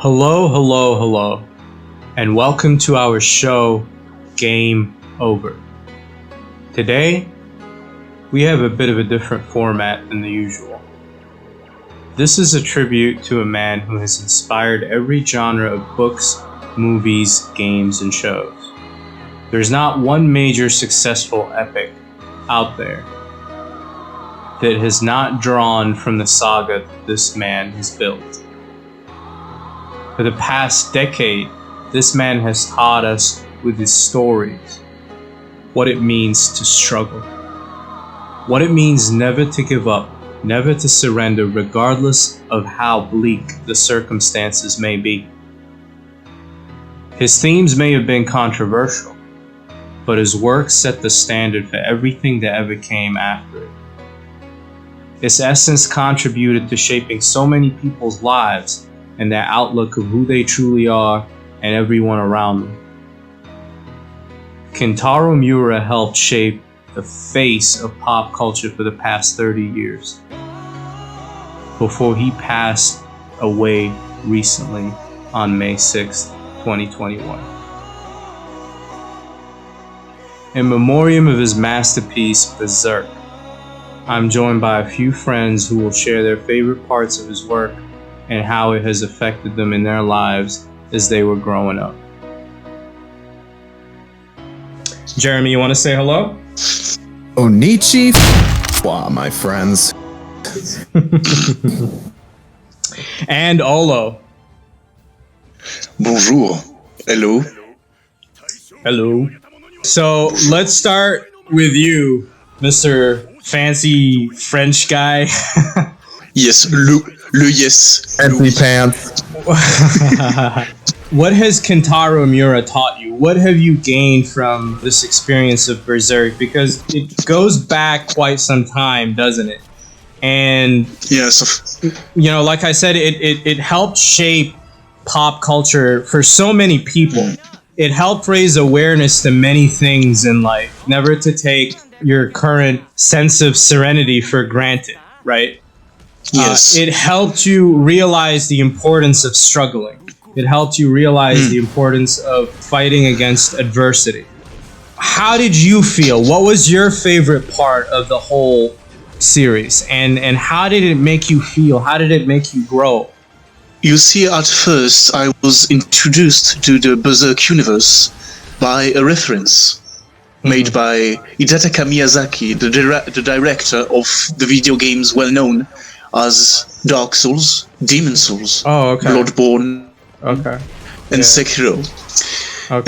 Hello, hello, hello, and welcome to our show, Game Over. Today, we have a bit of a different format than the usual. This is a tribute to a man who has inspired every genre of books, movies, games, and shows. There's not one major successful epic out there that has not drawn from the saga this man has built. For the past decade, this man has taught us with his stories what it means to struggle, what it means never to give up, never to surrender regardless of how bleak the circumstances may be. His themes may have been controversial, but his work set the standard for everything that ever came after it. Its essence contributed to shaping so many people's lives and their outlook of who they truly are and everyone around them. Kentaro Miura helped shape the face of pop culture for the past 30 years, before he passed away recently on May 6th, 2021. In memoriam of his masterpiece, Berserk, I'm joined by a few friends who will share their favorite parts of his work and how it has affected them in their lives as they were growing up. Jeremy, you want to say hello? Onichi, my friends. And Olo. Bonjour. Hello. Hello. So let's start with you, Mr. Fancy French guy. Yes, le yes. Fancy pants. What has Kentaro Miura taught you? What have you gained from this experience of Berserk? Because it goes back quite some time, doesn't it? And yes, you know, like I said, it helped shape pop culture for so many people. It helped raise awareness to many things in life. Never to take your current sense of serenity for granted, right? Yes. It helped you realize the importance of struggling. It helped you realize the importance of fighting against adversity. How did you feel? What was your favorite part of the whole series? And how did it make you feel? How did it make you grow? You see, at first I was introduced to the Berserk universe by a reference made by Hidetaka Miyazaki, the director of the video games well known as Dark Souls, Demon Souls, Bloodborne, and Sekiro.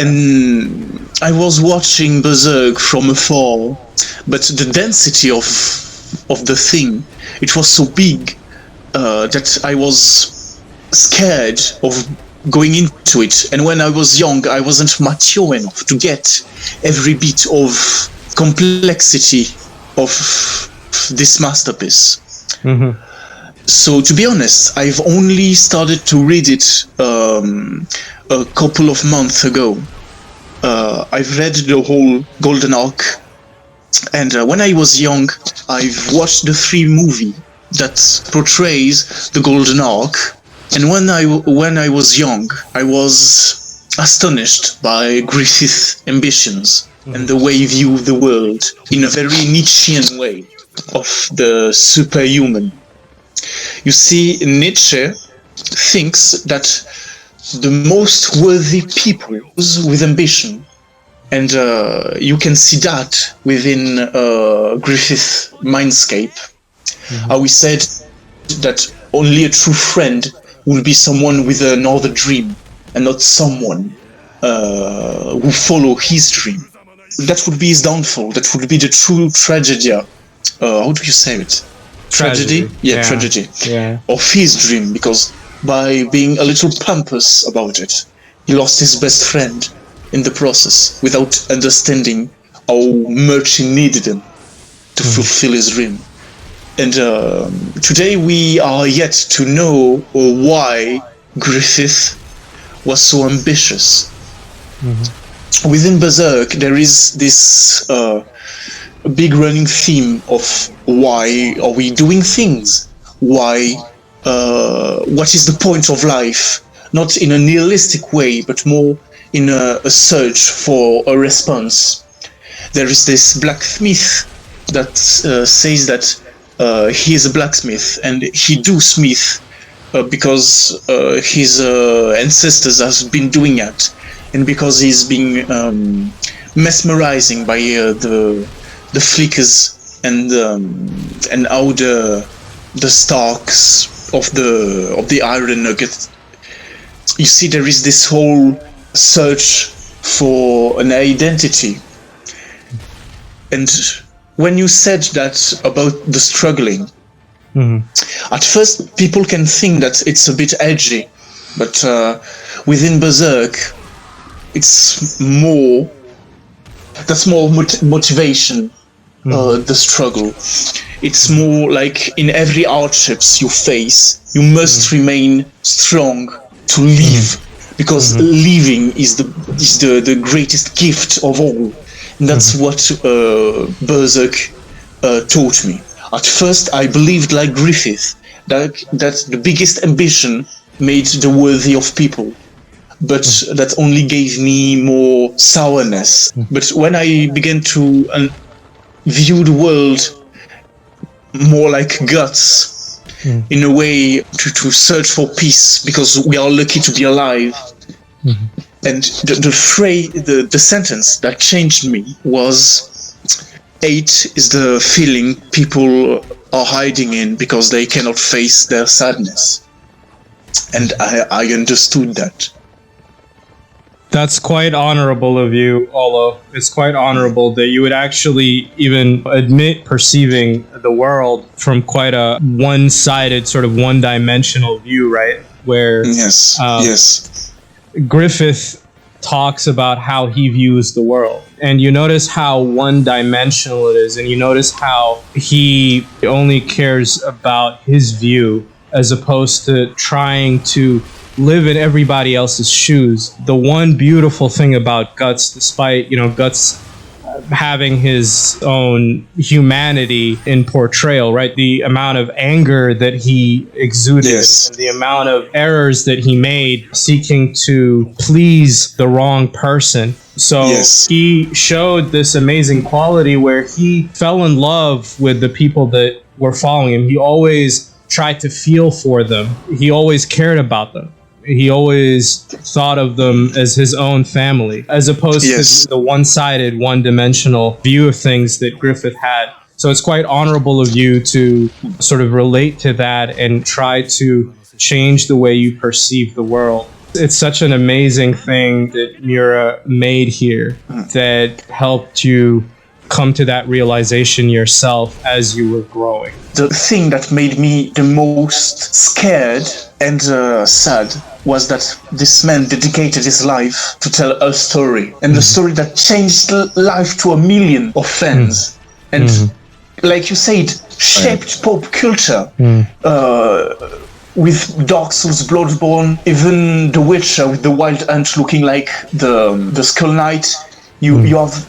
And I was watching Berserk from afar, but the density of the thing, it was so big that I was scared of going into it. And when I was young, I wasn't mature enough to get every bit of complexity of this masterpiece. So to be honest, I've only started to read it a couple of months ago. I've read the whole Golden Arc, and when I was young, I've watched the 3 movie that portrays the Golden Arc. And when I was young, I was astonished by Griffith's ambitions and the way he viewed the world in a very Nietzschean way of the superhuman. You see, Nietzsche thinks that the most worthy people with ambition, and you can see that within Griffith's mindscape, how he said that only a true friend will be someone with another dream, and not someone who follow his dream. That would be his downfall. That would be the true tragedy. How do you say it? Tragedy? Yeah, tragedy. Yeah. Of his dream, because by being a little pompous about it, he lost his best friend in the process without understanding how much he needed him to fulfill his dream. And today we are yet to know why Griffith was so ambitious. Within Berserk, there is this big running theme of why are we doing things? Why? What is the point of life? not in a nihilistic way, but more in a search for a response. There is this blacksmith that says that he is a blacksmith and he do smith because his ancestors has been doing it, and because he's been mesmerizing by the flickers and how the stalks of the iron nugget. You see, there is this whole search for an identity. And when you said that about the struggling, at first people can think that it's a bit edgy, but within Berserk, it's more. That's more motivation. The struggle. It's more like in every hardships you face, you must remain strong to live, because living is the greatest gift of all. And that's what Berserk taught me. At first, I believed, like Griffith, that the biggest ambition made the worthy of people, but that only gave me more sourness. But when I began to view the world more like guts, in a way to search for peace, because we are lucky to be alive. And the sentence that changed me was, hate is the feeling people are hiding in because they cannot face their sadness. And I understood that. That's quite honorable of you, Olo. It's quite honorable that you would actually even admit perceiving the world from quite a one-sided, sort of one-dimensional view, right? Where Yes. Griffith talks about how he views the world. And you notice how one-dimensional it is, and you notice how he only cares about his view as opposed to trying to live in everybody else's shoes. The one beautiful thing about Guts, despite, Guts having his own humanity in portrayal, right? The amount of anger that he exuded, and the amount of errors that he made seeking to please the wrong person. So he showed this amazing quality where he fell in love with the people that were following him. He always tried to feel for them. He always cared about them. He always thought of them as his own family, as opposed to the one-sided, one-dimensional view of things that Griffith had. So it's quite honorable of you to sort of relate to that and try to change the way you perceive the world. It's such an amazing thing that Miura made here that helped you come to that realization yourself as you were growing. The thing that made me the most scared and sad was that this man dedicated his life to tell a story, and the story that changed life to 1 million of fans. And like you said, shaped pop culture. With Dark Souls, Bloodborne, even The Witcher with the Wild Hunt looking like the Skull Knight. You have,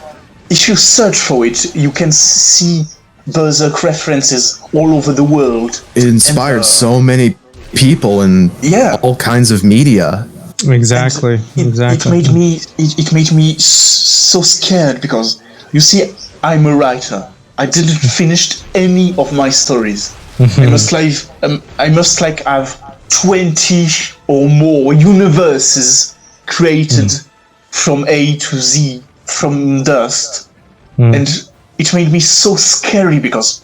if you search for it, you can see Berserk references all over the world. It inspired so many people in all kinds of media. Exactly. It made me so scared, because you see, I'm a writer. I didn't finish any of my stories. I must have 20 or more universes created from A to Z, from dust. And it made me so scary, because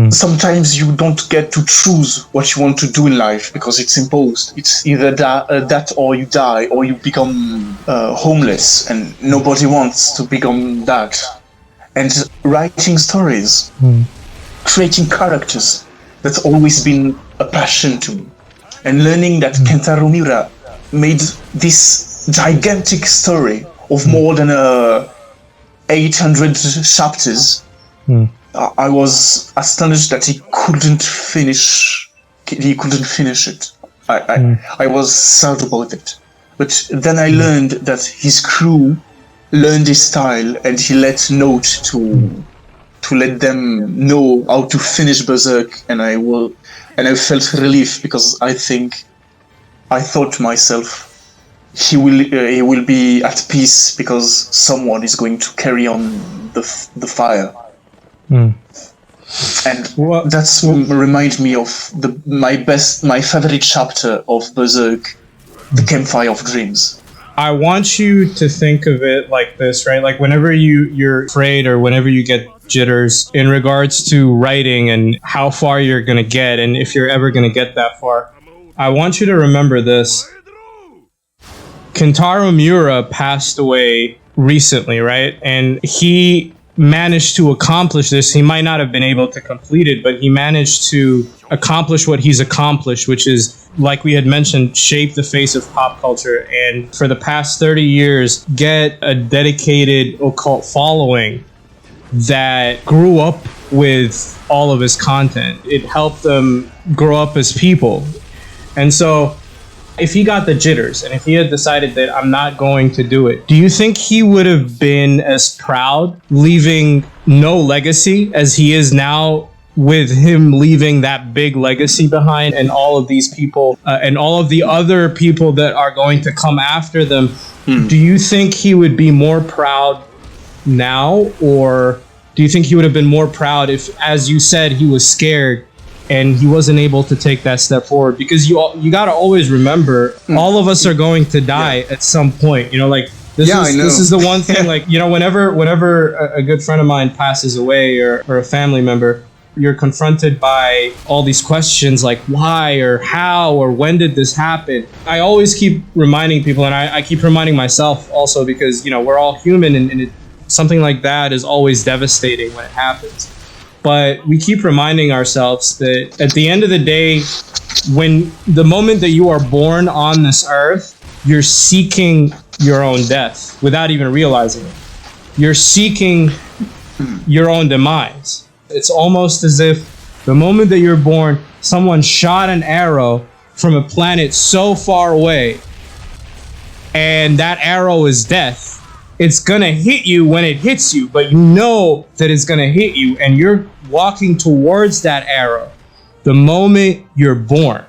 sometimes you don't get to choose what you want to do in life, because it's imposed. It's either that or you die, or you become homeless, and nobody wants to become that. And writing stories, creating characters, that's always been a passion to me. And learning that Kentaro Miura made this gigantic story of more than 800 chapters, I was astonished that he couldn't finish it. I was sad about it. But then I learned that his crew learned his style, and he let note to let them know how to finish Berserk, and I felt relief, because I thought to myself, he will be at peace because someone is going to carry on the fire. And that's reminds me of my favorite chapter of Berserk, the Campfire of Dreams. I want you to think of it like this, right? Like whenever you're afraid or whenever you get jitters in regards to writing and how far you're going to get and if you're ever going to get that far, I want you to remember this. Kentaro Miura passed away recently, right? And he managed to accomplish this. He might not have been able to complete it, but he managed to accomplish what he's accomplished, which is, like we had mentioned, shape the face of pop culture. And for the past 30 years, get a dedicated occult following that grew up with all of his content. It helped them grow up as people. And so if he got the jitters and if he had decided that I'm not going to do it, do you think he would have been as proud leaving no legacy as he is now, with him leaving that big legacy behind and all of these people and all of the other people that are going to come after them? Do you think he would be more proud now, or do you think he would have been more proud if, as you said, he was scared and he wasn't able to take that step forward? Because you got to always remember, all of us are going to die at some point. You know, like this is the one thing. Like, you know, whenever a good friend of mine passes away or a family member, you're confronted by all these questions like why or how or when did this happen. I always keep reminding people, and I keep reminding myself also, because, you know, we're all human, and something like that is always devastating when it happens. But we keep reminding ourselves that at the end of the day, when the moment that you are born on this earth, you're seeking your own death without even realizing it. You're seeking your own demise. It's almost as if the moment that you're born, someone shot an arrow from a planet so far away, and that arrow is death. It's gonna hit you when it hits you, but you know that it's gonna hit you, and you're walking towards that arrow the moment you're born.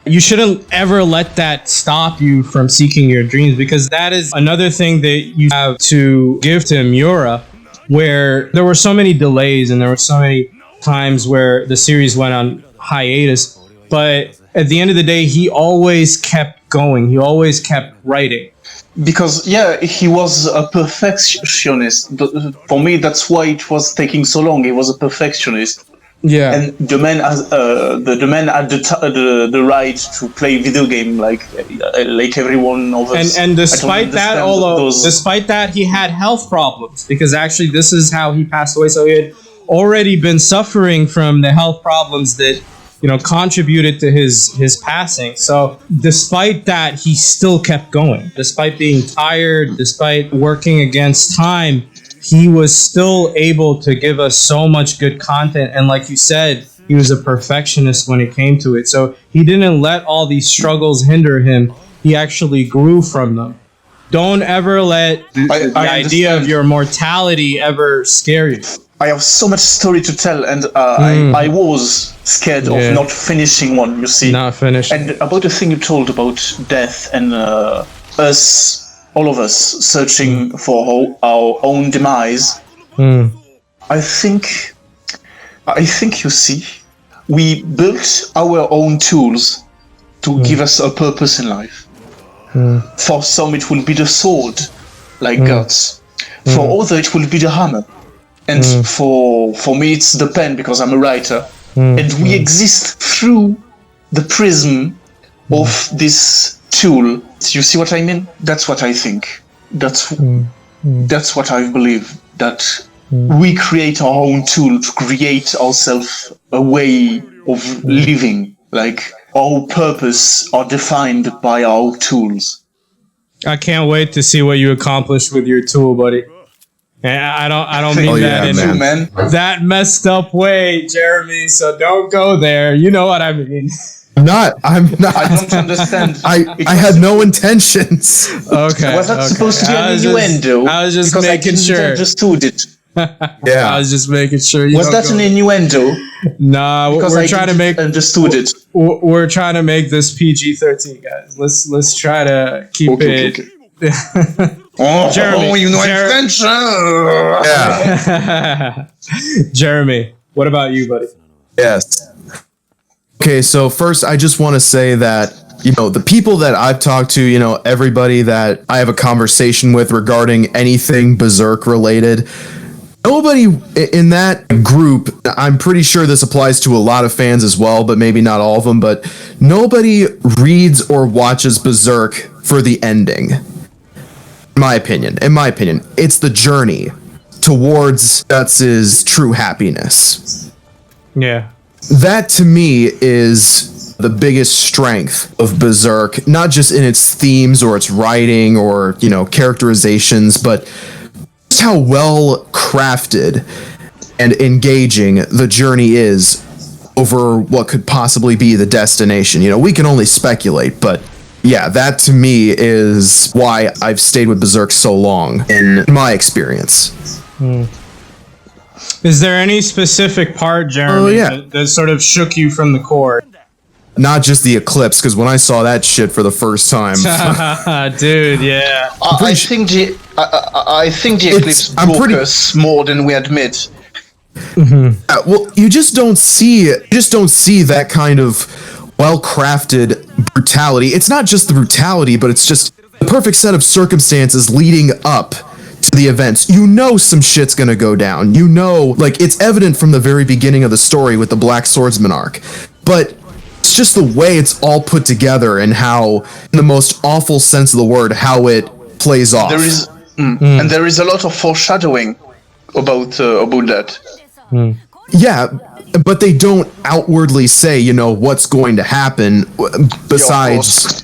You shouldn't ever let that stop you from seeking your dreams, because that is another thing that you have to give to Miura, where there were so many delays and there were so many times where the series went on hiatus, but at the end of the day, he always kept going. He always kept writing. Because, he was a perfectionist. For me, that's why it was taking so long. He was a perfectionist. Yeah. And the man has the man had the right to play video game like everyone of us. And despite that, despite that, he had health problems, because actually this is how he passed away. So he had already been suffering from the health problems that, you know, contributed to his passing. So despite that, he still kept going. Despite being tired, despite working against time, he was still able to give us so much good content. And like you said, he was a perfectionist when it came to it. So he didn't let all these struggles hinder him. He actually grew from them. Don't ever let the idea of your mortality ever scare you. I have so much story to tell, and I was scared of not finishing one, you see. Not finished. And about the thing you told about death and us, all of us, searching for our own demise. I think, you see, we built our own tools to give us a purpose in life. For some, it will be the sword, like guts. For others, it will be the hammer. And for me, it's the pen, because I'm a writer. And we exist through the prism of this tool. You see what I mean? That's what I think. That's what I believe. That we create our own tool to create ourselves a way of living. Like, our purpose are defined by our tools. I can't wait to see what you accomplish with your tool, buddy. And I don't mean that in that messed up way, Jeremy. So don't go there. You know what I mean. I'm not. I don't understand. I had no intentions. Okay. Was that supposed to be an innuendo? I was just making sure. I understood it. Yeah. I was just making sure. Was that an innuendo? Nah, Because we're I trying to make understood it. We're trying to make this PG-13, guys. Let's try to keep it. Jeremy, you know French. Yeah. Jeremy, what about you, buddy? Yes. Okay, so first I just want to say that, the people that I've talked to, everybody that I have a conversation with regarding anything Berserk related, nobody in that group, I'm pretty sure this applies to a lot of fans as well, but maybe not all of them, but nobody reads or watches Berserk for the ending. In my opinion, it's the journey towards Guts' true happiness. Yeah. That to me is the biggest strength of Berserk, not just in its themes or its writing or, characterizations, but just how well crafted and engaging the journey is over what could possibly be the destination. We can only speculate, but yeah, that to me is why I've stayed with Berserk so long in my experience. Is there any specific part, Jeremy, that sort of shook you from the core? Not just the eclipse, because when I saw that shit for the first time, dude, yeah. I think the eclipse broke us more than we admit. Well, you just don't see that kind of well-crafted brutality. It's not just the brutality, but it's just the perfect set of circumstances leading up to the events. Some shit's gonna go down. It's evident from the very beginning of the story with the Black Swordsman arc. But it's just the way it's all put together and how, in the most awful sense of the word, how it plays off. And there is a lot of foreshadowing about that. Yeah, but they don't outwardly say, what's going to happen besides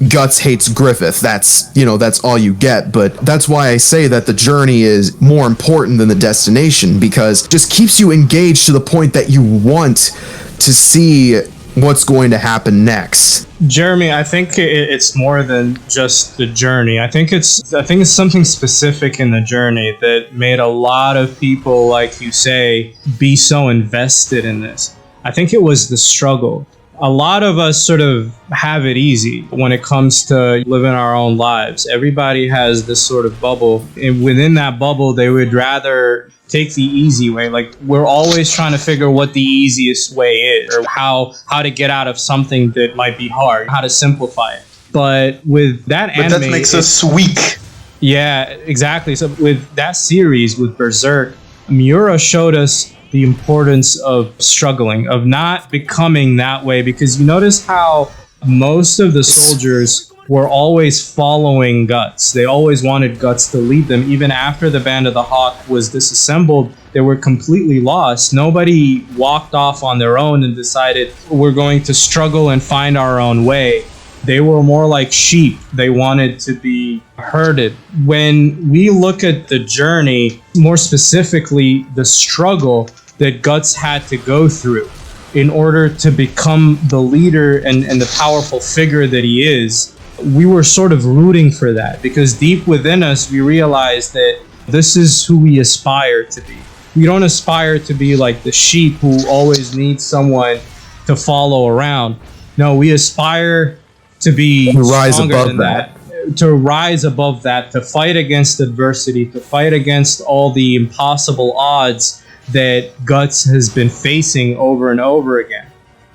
Guts hates Griffith. That's all you get. But that's why I say that the journey is more important than the destination, because it just keeps you engaged to the point that you want to see what's going to happen next. Jeremy, I think it's more than just the journey. I think it's something specific in the journey that made a lot of people, like you say, be so invested in this. I think it was the struggle. A lot of us sort of have it easy when it comes to living our own lives. Everybody has this sort of bubble, and within that bubble, they would rather take the easy way. Like, we're always trying to figure what the easiest way is, or how to get out of something that might be hard, how to simplify it. But with that anime, that makes us weak. Yeah, exactly. So with that series, with Berserk, Miura showed us the importance of struggling, of not becoming that way, because you notice how most of the soldiers were always following Guts. They always wanted Guts to lead them. Even after the Band of the Hawk was disassembled, they were completely lost. Nobody walked off on their own and decided, we're going to struggle and find our own way. They were more like sheep. They wanted to be herded. When we look at the journey, more specifically the struggle that Guts had to go through in order to become the leader and the powerful figure that he is, we were sort of rooting for that, because deep within us, we realized that this is who we aspire to be. We don't aspire to be like the sheep who always needs someone to follow around. No, we aspire to be stronger than that. To rise above that, to fight against adversity, to fight against all the impossible odds that Guts has been facing over and over again.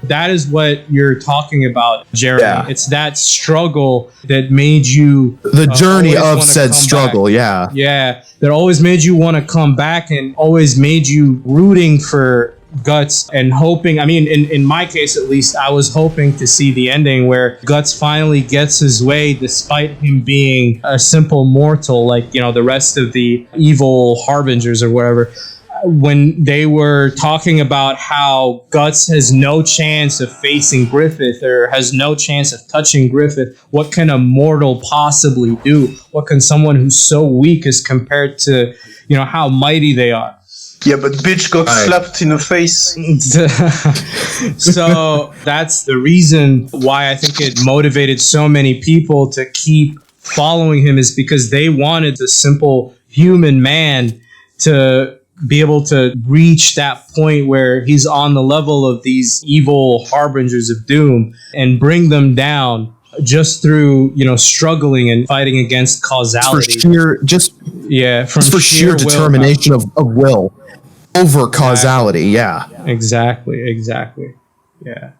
That is what you're talking about, Jeremy. Yeah. It's that struggle that made you... The journey of said struggle, back. Yeah, that always made you want to come back and always made you rooting for Guts and hoping... I mean, in my case, at least, I was hoping to see the ending where Guts finally gets his way despite him being a simple mortal, like, the rest of the evil harbingers or whatever. When they were talking about how Guts has no chance of facing Griffith or has no chance of touching Griffith, what can a mortal possibly do? What can someone who's so weak as compared to, how mighty they are? Yeah, but bitch got slapped in the face. So that's the reason why I think it motivated so many people to keep following him, is because they wanted the simple human man to be able to reach that point where he's on the level of these evil harbingers of doom and bring them down just through, struggling and fighting against causality. For sheer determination of will over causality. Yeah. Exactly. Yeah.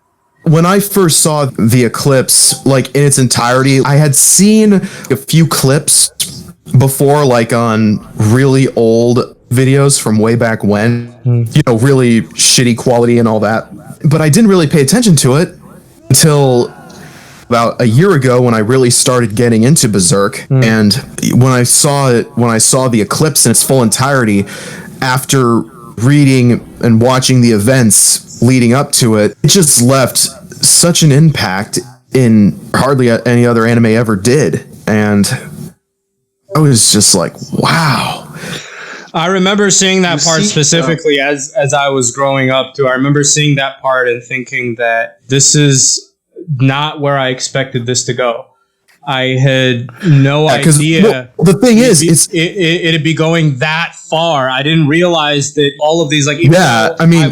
When I first saw The Eclipse, like in its entirety, I had seen a few clips before, like on really old videos from way back when, really shitty quality and all that. But I didn't really pay attention to it until about a year ago when I really started getting into Berserk. And when I saw The Eclipse in its full entirety, after reading and watching the events leading up to it, it just left such an impact in hardly any other anime ever did. And I was just like, wow. I remember seeing that part specifically as I was growing up too. I remember seeing that part and thinking that this is not where I expected this to go. I had no idea. The thing is, it'd be going that far. I didn't realize that all of these, I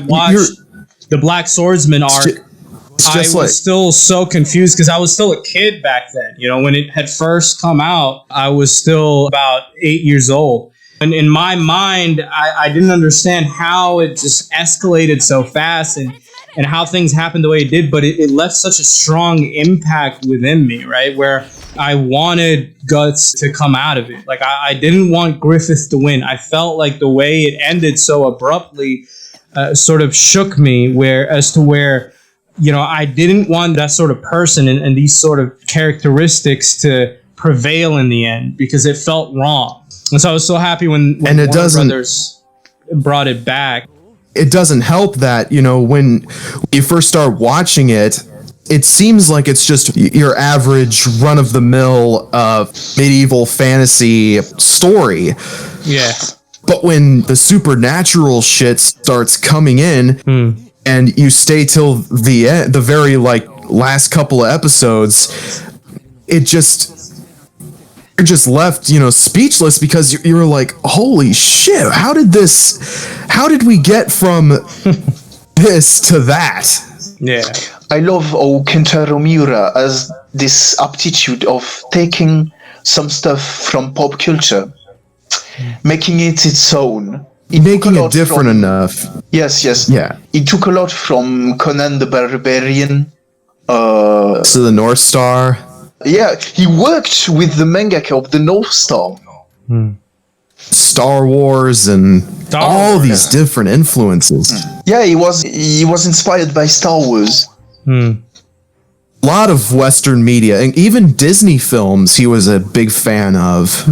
watched the Black Swordsman arc. I was still so confused because I was still a kid back then. When it had first come out, I was still about 8 years old. And in my mind, I didn't understand how it just escalated so fast and how things happened the way it did. But it left such a strong impact within me, right? Where I wanted Guts to come out of it. Like, I didn't want Griffith to win. I felt like the way it ended so abruptly sort of shook me where I didn't want that sort of person and these sort of characteristics to prevail in the end because it felt wrong. And so I was so happy when Warner Brothers brought it back. It doesn't help that, when you first start watching it, it seems like it's just your average run-of-the-mill medieval fantasy story. Yeah. But when the supernatural shit starts coming in, and you stay till the end, the very last couple of episodes, you're just left, speechless because you're like, holy shit, how did we get from this to that? Yeah. I love how Kentaro Miura has this aptitude of taking some stuff from pop culture, making it its own. Making it different enough. Yes. Yeah. He took a lot from Conan the Barbarian. So the North Star. Yeah, he worked with the mangaka of the North Star. Star Wars and all these different influences. Yeah, he was inspired by Star Wars. A lot of Western media, and even Disney films, he was a big fan of.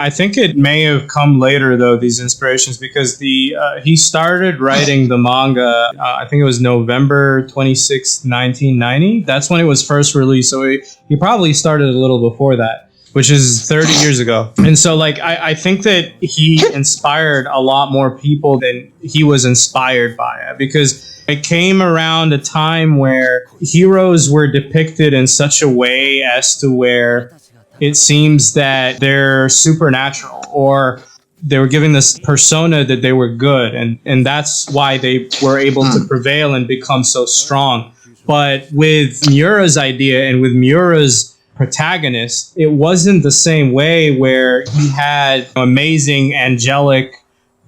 I think it may have come later, though, these inspirations, because he started writing the manga, I think it was November 26, 1990. That's when it was first released. So he probably started a little before that, which is 30 years ago. And so, I think that he inspired a lot more people than he was inspired by it, because it came around a time where heroes were depicted in such a way as to where it seems that they're supernatural, or they were given this persona that they were good, and that's why they were able to prevail and become so strong. But with Miura's idea and with Miura's protagonist, it wasn't the same way, where he had amazing angelic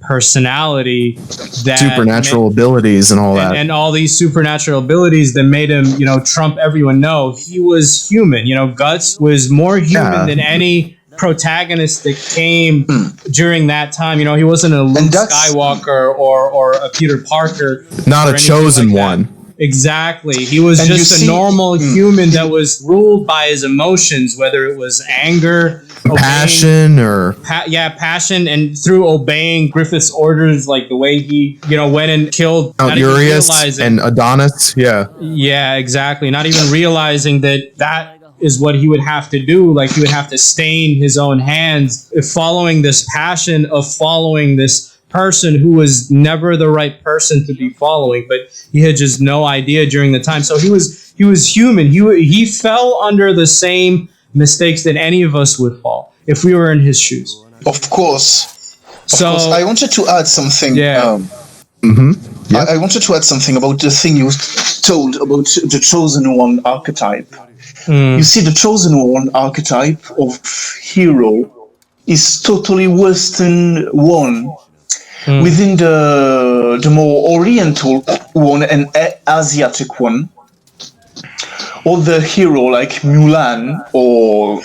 personality, that supernatural abilities and all that, and all these supernatural abilities that made him, trump everyone. No, he was human. Guts was more human than any protagonist that came during that time. He wasn't a Luke Skywalker or a Peter Parker, not a chosen one. Exactly. He was just a normal human that was ruled by his emotions, whether it was anger, passion, or passion, and through obeying Griffith's orders, like the way he, went and killed Urias and Adonis. Yeah, exactly. Not even realizing that is what he would have to do. Like, he would have to stain his own hands, following this passion of following this person who was never the right person to be following, but he had just no idea during the time. So he was human. He fell under the same mistakes that any of us would fall if we were in his shoes. Of course. So Of course, I wanted to add something. Yeah. I wanted to add something about the thing you told about the Chosen One archetype. You see, the Chosen One archetype of hero is totally Western one. Within the more Oriental one and Asiatic one, or the hero like Mulan or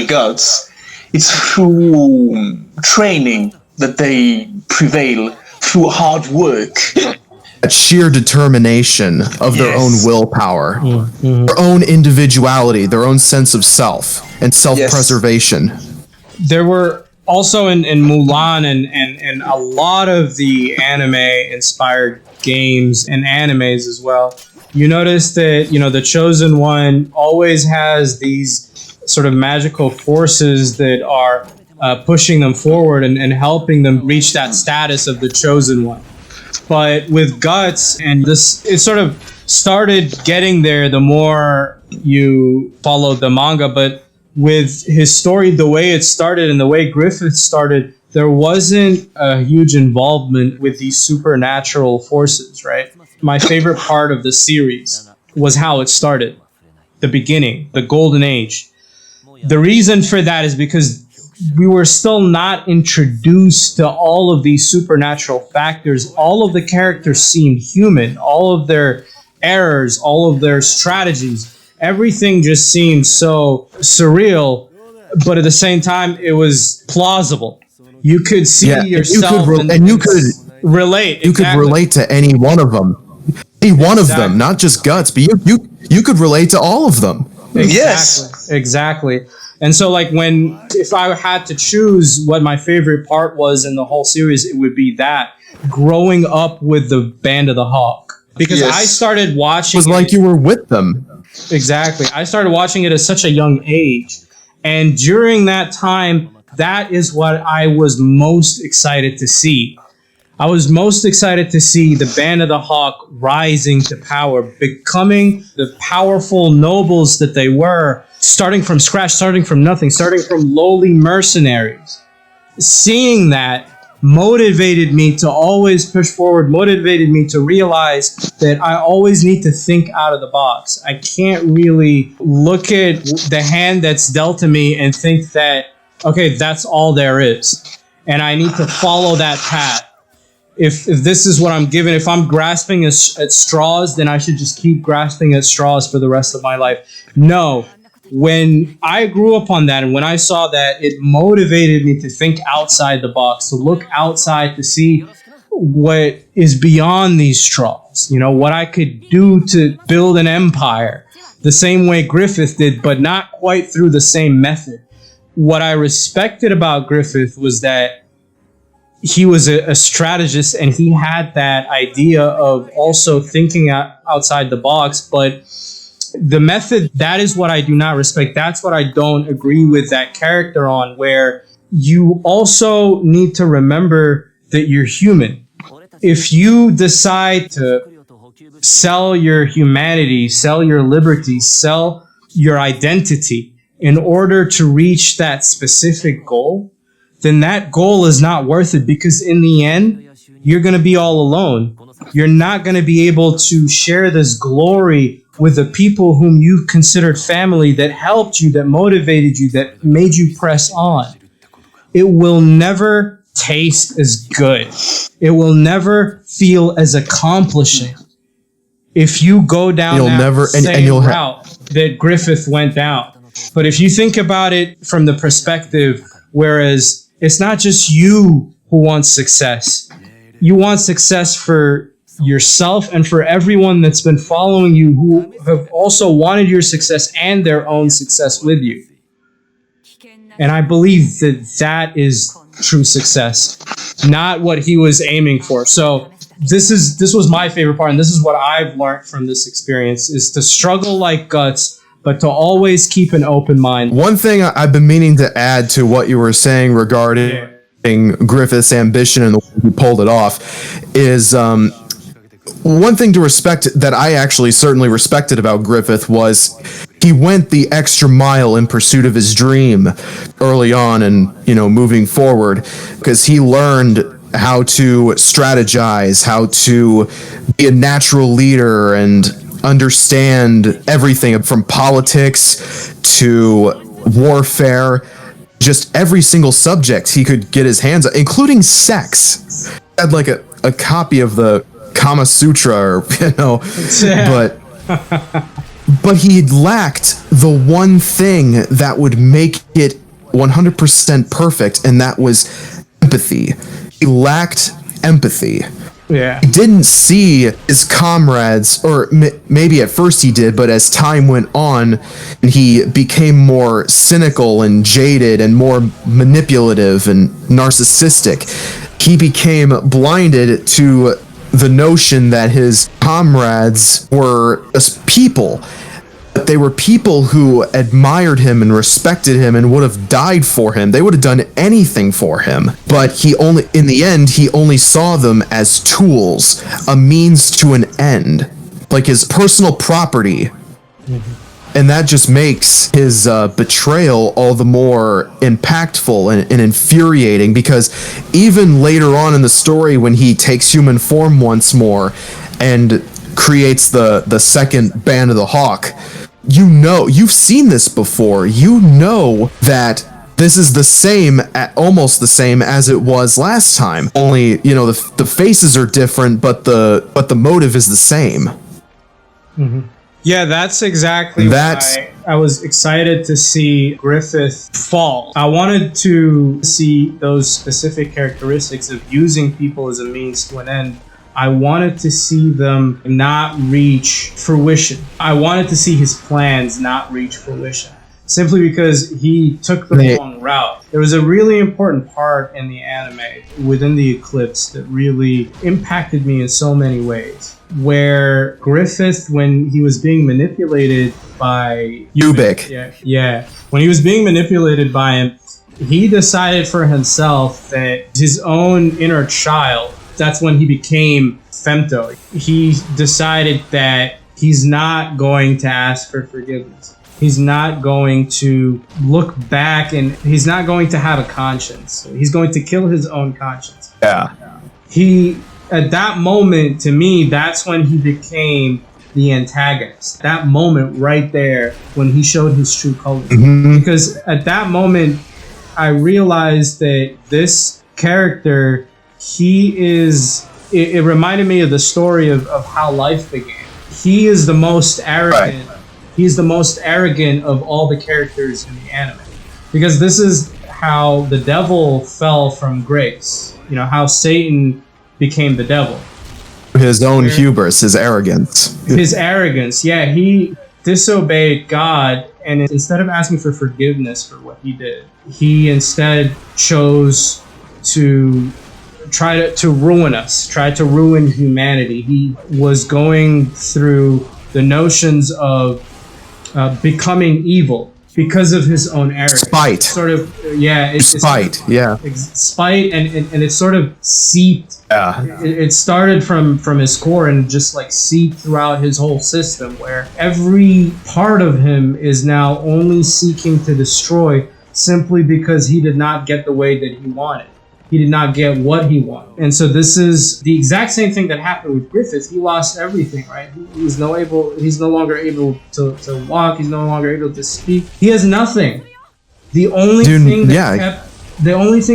Guts, it's through training that they prevail, through hard work. That sheer determination of their own willpower, their own individuality, their own sense of self, and self-preservation. There were also in Mulan and a lot of the anime-inspired games and animes as well, you notice that, the Chosen One always has these sort of magical forces that are pushing them forward and helping them reach that status of the Chosen One. But with Guts, and this, it sort of started getting there the more you followed the manga, but with his story, the way it started and the way Griffith started, there wasn't a huge involvement with these supernatural forces, right? My favorite part of the series was how it started. The beginning, the golden age. The reason for that is because we were still not introduced to all of these supernatural factors. All of the characters seemed human. All of their errors, all of their strategies, everything just seemed so surreal, but at the same time, it was plausible. You could see yourself and you could relate. You could relate to any one of them. Any one of them, not just Guts, but you could relate to all of them. Exactly. And so, like, if I had to choose what my favorite part was in the whole series, it would be that growing up with the Band of the Hawk. Because I started watching it was like you were with them. Exactly. I started watching it at such a young age. And during that time, that is what I was most excited to see. I was most excited to see the Band of the Hawk rising to power, becoming the powerful nobles that they were, starting from scratch, starting from nothing, starting from lowly mercenaries. Seeing that motivated me to always push forward, motivated me to realize that I always need to think out of the box. I can't really look at the hand that's dealt to me and think that, okay, that's all there is. And I need to follow that path. If this is what I'm given, if I'm grasping at straws, then I should just keep grasping at straws for the rest of my life. No. When I grew up on that and when I saw that, it motivated me to think outside the box, to look outside to see what is beyond these straws, what I could do to build an empire the same way Griffith did, but not quite through the same method. What I respected about Griffith was that he was a strategist and he had that idea of also thinking outside the box, but the method, that is what I do not respect. That's what I don't agree with that character on, where you also need to remember that you're human. If you decide to sell your humanity, sell your liberty, sell your identity in order to reach that specific goal, then that goal is not worth it, because in the end, you're going to be all alone. You're not going to be able to share this glory with the people whom you considered family, that helped you, that motivated you, that made you press on. It will never taste as good. It will never feel as accomplishing if you go down same route that Griffith went down. But if you think about it from the perspective, whereas it's not just you who wants success. You want success for yourself and for everyone that's been following you, who have also wanted your success and their own success with you. And I believe that is true success, not what he was aiming for. So this was my favorite part, and this is what I've learned from this experience, is to struggle like Guts, but to always keep an open mind. One thing I've been meaning to add to what you were saying regarding Griffith's ambition and the way he pulled it off is one thing to respect that I actually certainly respected about Griffith was he went the extra mile in pursuit of his dream early on and, moving forward, because he learned how to strategize, how to be a natural leader and understand everything from politics to warfare, just every single subject he could get his hands on, including sex. He had like a copy of the Kama Sutra, or, but he lacked the one thing that would make it 100% perfect, and that was empathy. He lacked empathy. Yeah. He didn't see his comrades, or maybe at first he did, but as time went on and he became more cynical and jaded and more manipulative and narcissistic, he became blinded to the notion that his comrades were just people. But they were people who admired him and respected him and would have died for him. They would have done anything for him. But in the end, he only saw them as tools, a means to an end, like his personal property. Mm-hmm. And that just makes his betrayal all the more impactful and infuriating, because even later on in the story, when he takes human form once more and creates the second Band of the Hawk, you've seen this before. You know that this is almost the same as it was last time. Only, the faces are different, but the motive is the same. Mm-hmm. Yeah, that's exactly why I was excited to see Griffith fall. I wanted to see those specific characteristics of using people as a means to an end. I wanted to see them not reach fruition. I wanted to see his plans not reach fruition, simply because he took the wrong route. There was a really important part in the anime within the Eclipse that really impacted me in so many ways, where Griffith, when he was being manipulated by Ubik, when he was being manipulated by him, he decided for himself that his own inner child, that's when he became Femto. He decided that he's not going to ask for forgiveness. He's not going to look back, and he's not going to have a conscience. He's going to kill his own conscience. Yeah. At that moment, to me, that's when he became the antagonist. That moment right there, when he showed his true colors. Mm-hmm. Because at that moment, I realized that this character, it reminded me of the story of how life began. He is the most arrogant. Right. He's the most arrogant of all the characters in the anime. Because this is how the devil fell from grace. How Satan became the devil. His own hubris, his arrogance. His arrogance, yeah. He disobeyed God, and instead of asking for forgiveness for what he did, he instead chose to try to ruin us, try to ruin humanity. He was going through the notions of becoming evil because of his own arrogance. Spite. Spite, Spite, and it sort of seeped. Yeah. It started from his core and just like seeped throughout his whole system, where every part of him is now only seeking to destroy simply because he did not get the way that he wanted. He did not get what he wanted. And so this is the exact same thing that happened with Griffith. He lost everything, right? He's no longer able to walk. He's no longer able to speak. He has nothing. The only thing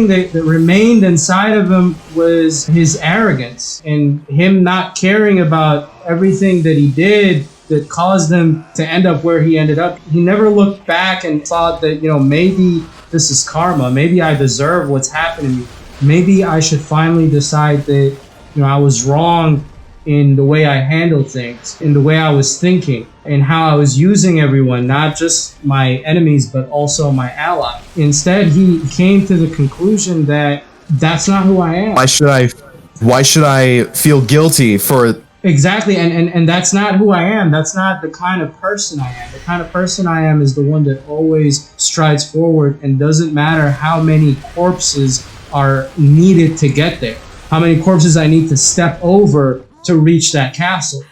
that remained inside of him was his arrogance and him not caring about everything that he did that caused him to end up where he ended up. He never looked back and thought that, maybe this is karma. Maybe I deserve what's happening to me. Maybe I should finally decide that, I was wrong in the way I handled things, in the way I was thinking, and how I was using everyone, not just my enemies, but also my ally. Instead, he came to the conclusion that that's not who I am. Why should I feel guilty for... Exactly, and that's not who I am. That's not the kind of person I am. The kind of person I am is the one that always strides forward, and doesn't matter how many corpses are needed to get there, how many corpses I need to step over to reach that castle.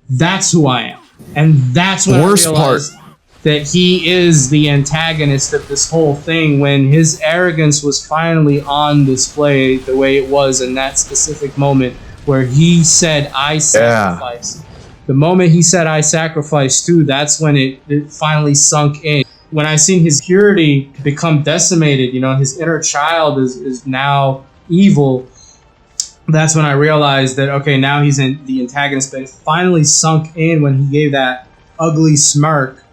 That's who I am. And that's what I realized. that he is the antagonist of this whole thing, when his arrogance was finally on display the way it was in that specific moment where he said, I sacrifice. Yeah. The moment he said, I sacrifice too, that's when it finally sunk in. When I seen his purity become decimated, his inner child is now evil, that's when I realized that, okay, now he's in the antagonist, but it finally sunk in when he gave that ugly smirk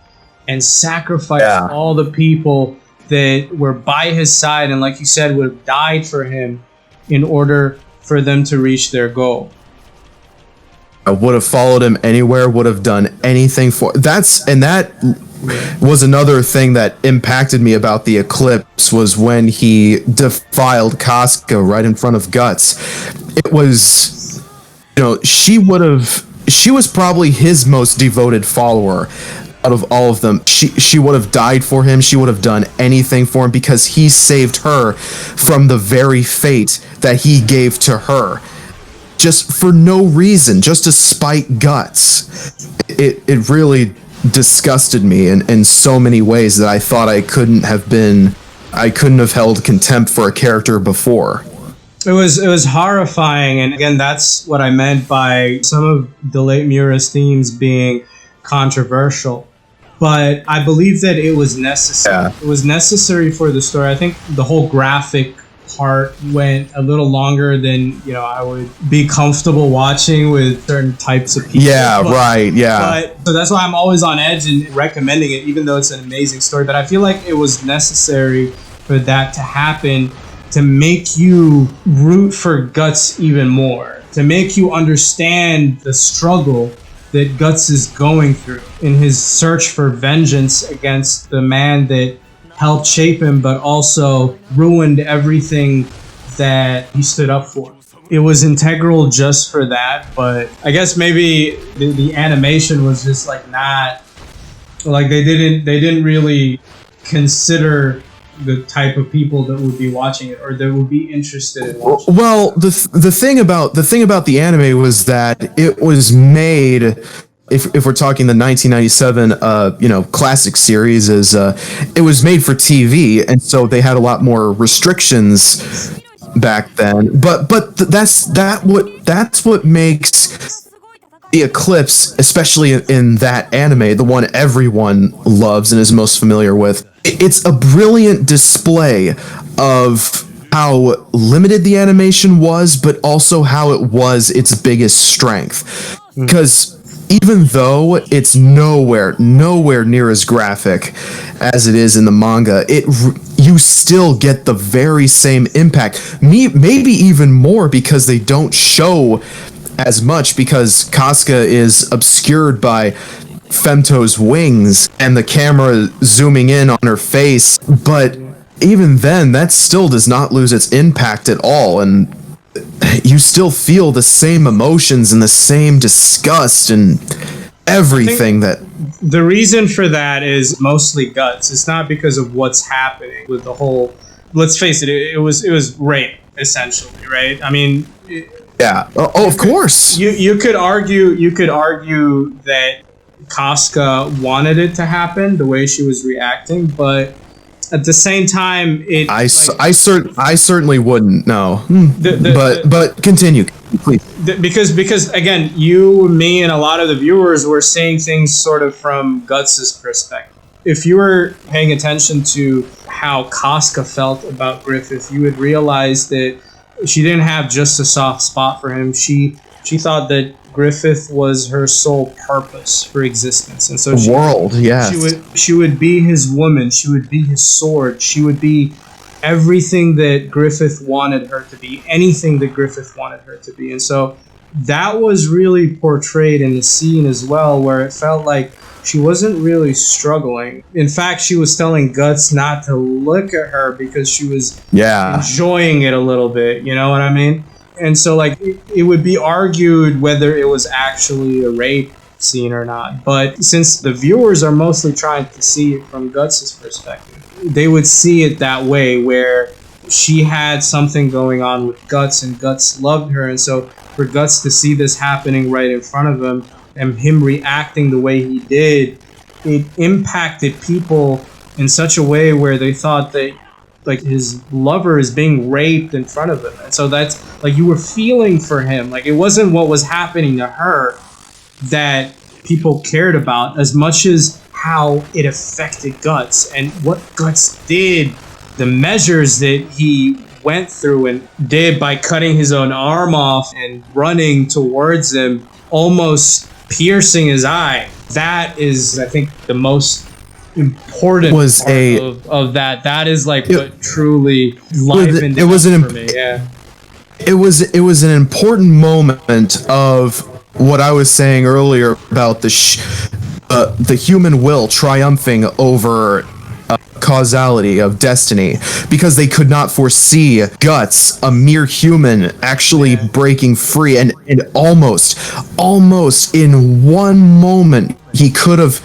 and sacrificed all the people that were by his side and, like you said, would have died for him in order for them to reach their goal. I would have followed him anywhere, would have done anything for that was another thing that impacted me about the eclipse, was when he defiled Casca right in front of Guts. It was, she was probably his most devoted follower out of all of them. She would have died for him. She would have done anything for him because he saved her from the very fate that he gave to her. Just for no reason, just to spite Guts. It really disgusted me in so many ways that I thought I couldn't have held contempt for a character before. It was horrifying, and again, that's what I meant by some of the late Miura's themes being controversial. But I believe that it was necessary. Yeah. It was necessary for the story. I think the whole graphic part went a little longer than I would be comfortable watching with certain types of people. Yeah, right. Yeah. So that's why I'm always on edge and recommending it, even though it's an amazing story. But I feel like it was necessary for that to happen, to make you root for Guts even more, to make you understand the struggle that Guts is going through in his search for vengeance against the man that helped shape him, but also ruined everything that he stood up for. It was integral just for that, but I guess maybe the animation was just not they didn't really consider the type of people that would be watching it or that would be interested in watching it. Well, the thing about the anime was that it was made. If we're talking the 1997, classic series, it was made for TV, and so they had a lot more restrictions back then. But that's what makes the Eclipse, especially in that anime, the one everyone loves and is most familiar with. It's a brilliant display of how limited the animation was, but also how it was its biggest strength. Because even though it's nowhere near as graphic as it is in the manga, you still get the very same impact. Maybe even more, because they don't show as much, because Casca is obscured by Femto's wings and the camera zooming in on her face. But even then, that still does not lose its impact at all, and you still feel the same emotions and the same disgust and everything. That the reason for that is mostly Guts. It's not because of what's happening with the whole. Let's face it. It was rape, essentially, right? I mean, yeah. Of course. You could argue that Casca wanted it to happen the way she was reacting, but at the same time, I certainly wouldn't. No, but continue, please. Because again, you, me, and a lot of the viewers were saying things sort of from Guts' perspective. If you were paying attention to how Casca felt about Griffith, you would realize that she didn't have just a soft spot for him. She thought that Griffith was her sole purpose for existence, and so she would be his woman. She would be his sword. She would be everything that Griffith wanted her to be, anything that Griffith wanted her to be. And so that was really portrayed in the scene as well, where it felt like she wasn't really struggling. In fact, she was telling Guts not to look at her because she was enjoying it a little bit. You know what I mean? And so, it would be argued whether it was actually a rape scene or not. But since the viewers are mostly trying to see it from Guts' perspective, they would see it that way, where she had something going on with Guts, and Guts loved her. And so for Guts to see this happening right in front of him, and him reacting the way he did, it impacted people in such a way where they thought that like his lover is being raped in front of him. And so that's like you were feeling for him. Like it wasn't what was happening to her that people cared about as much as how it affected Guts and what Guts did, the measures that he went through and did by cutting his own arm off and running towards him, almost piercing his eye. That is, I think, the most important was part of that. That is like what truly livened it up for me. Yeah. It was an important moment of what I was saying earlier about the human will triumphing over causality of destiny, because they could not foresee Guts, a mere human, actually breaking free, and almost in one moment he could have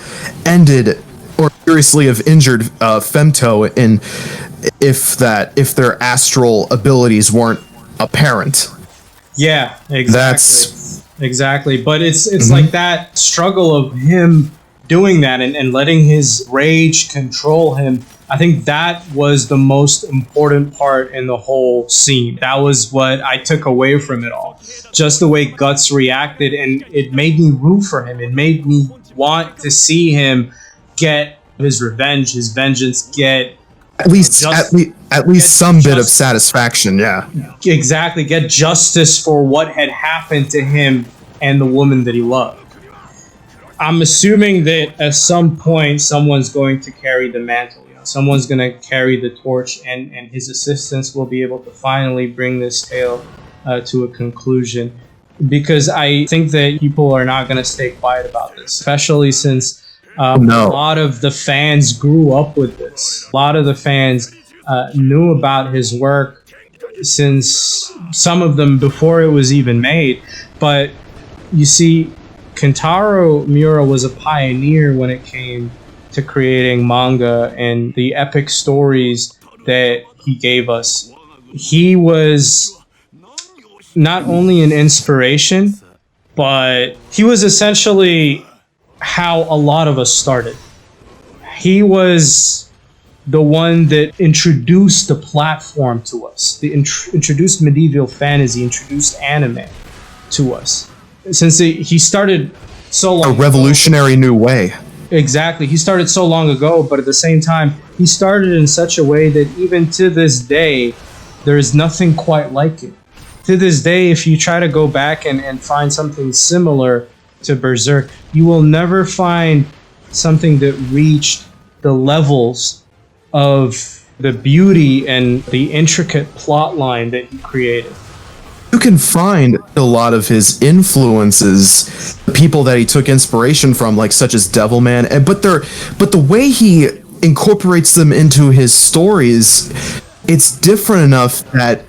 ended or seriously have injured Femto if their astral abilities weren't apparent. Yeah, exactly. Exactly. But it's like that struggle of him doing that and letting his rage control him. I think that was the most important part in the whole scene. That was what I took away from it all. Just the way Guts reacted, and it made me root for him. It made me want to see him get his revenge, his vengeance, get at least some bit of satisfaction. Yeah, exactly. Get justice for what had happened to him and the woman that he loved. I'm assuming that at some point someone's going to carry the mantle. Someone's going to carry the torch, and his assistants will be able to finally bring this tale to a conclusion. Because I think that people are not going to stay quiet about this, especially since a lot of the fans grew up with this. A lot of the fans knew about his work since some of them before it was even made. But you see, Kentaro Miura was a pioneer when it came to creating manga and the epic stories that he gave us. He was not only an inspiration, but he was essentially how a lot of us started. He was the one that introduced the platform to us, introduced medieval fantasy, introduced anime to us. Since he started so long a revolutionary new way. Exactly. He started so long ago, but at the same time, he started in such a way that even to this day, there is nothing quite like it. To this day, if you try to go back and find something similar to Berserk, you will never find something that reached the levels of the beauty and the intricate plot line that he created. You can find a lot of his influences, people that he took inspiration from, like such as Devilman, but the way he incorporates them into his stories, it's different enough that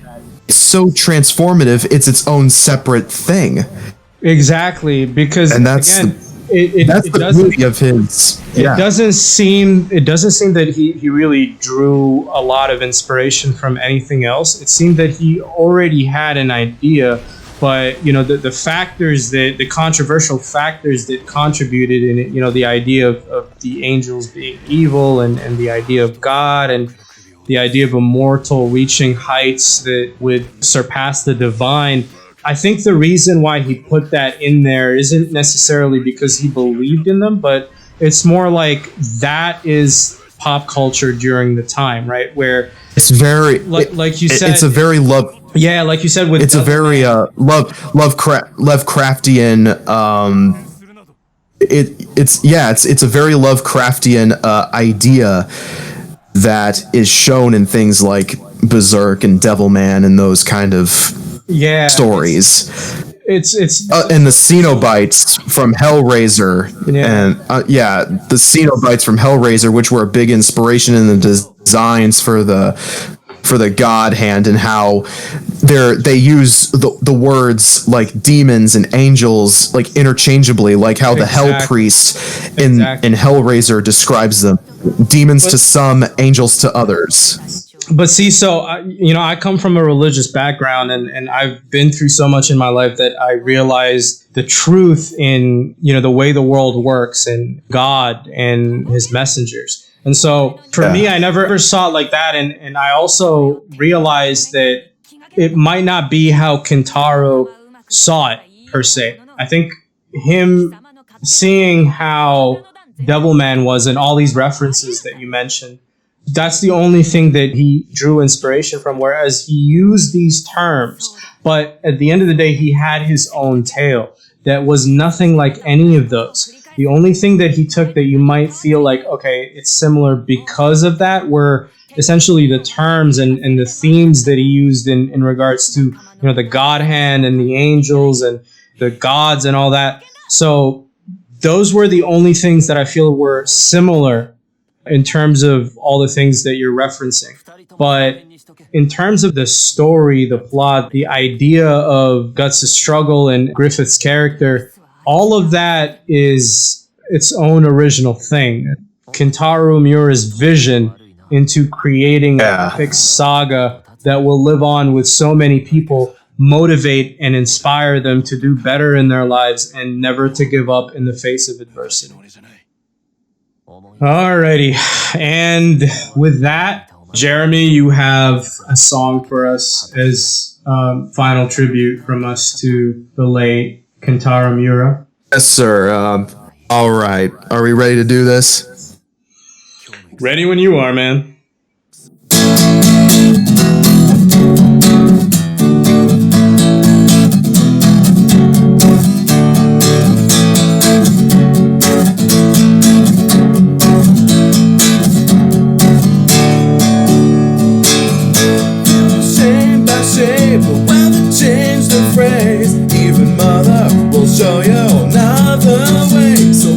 it's so transformative. It's its own separate thing. Exactly, because that's the beauty of his. Yeah. It doesn't seem that he really drew a lot of inspiration from anything else. It seemed that he already had an idea, but the controversial factors that contributed in it, the idea of the angels being evil and the idea of God and the idea of a mortal reaching heights that would surpass the divine. I think the reason why he put that in there isn't necessarily because he believed in them, but it's more like that is pop culture during the time, right? Where it's very, like you said, it's a very yeah, like you said, with it's a very Lovecraftian. It's a very Lovecraftian idea that is shown in things like Berserk and Devilman and those kind of stories. It's and the Cenobites from Hellraiser, and the Cenobites from Hellraiser, which were a big inspiration in the designs for the God Hand, and how they use the words like demons and angels like interchangeably, like how the Hell Priest in Hellraiser describes them: demons to some, angels to others. But see, so I come from a religious background, and I've been through so much in my life that I realized the truth in the way the world works and God and His messengers. And so for me, I never ever saw it like that, and I also realized that it might not be how Kentaro saw it per se. I think him seeing how Devilman was and all these references that you mentioned, that's the only thing that he drew inspiration from, whereas he used these terms, but at the end of the day, he had his own tale that was nothing like any of those. The only thing that he took that you might feel like, okay, it's similar because of that, were essentially the terms and the themes that he used in regards to, the God hand and the angels and the gods and all that. So those were the only things that I feel were similar in terms of all the things that you're referencing. But in terms of the story, the plot, the idea of Guts' struggle and Griffith's character, all of that is its own original thing. Kentaro Miura's vision into creating an epic saga that will live on with so many people, motivate and inspire them to do better in their lives and never to give up in the face of adversity. Alrighty, and with that, Jeremy, you have a song for us as final tribute from us to the late Kentaro Miura. Yes, sir. All right. Are we ready to do this? Ready when you are, man. But when they change the phrase, even mother will show you another way. So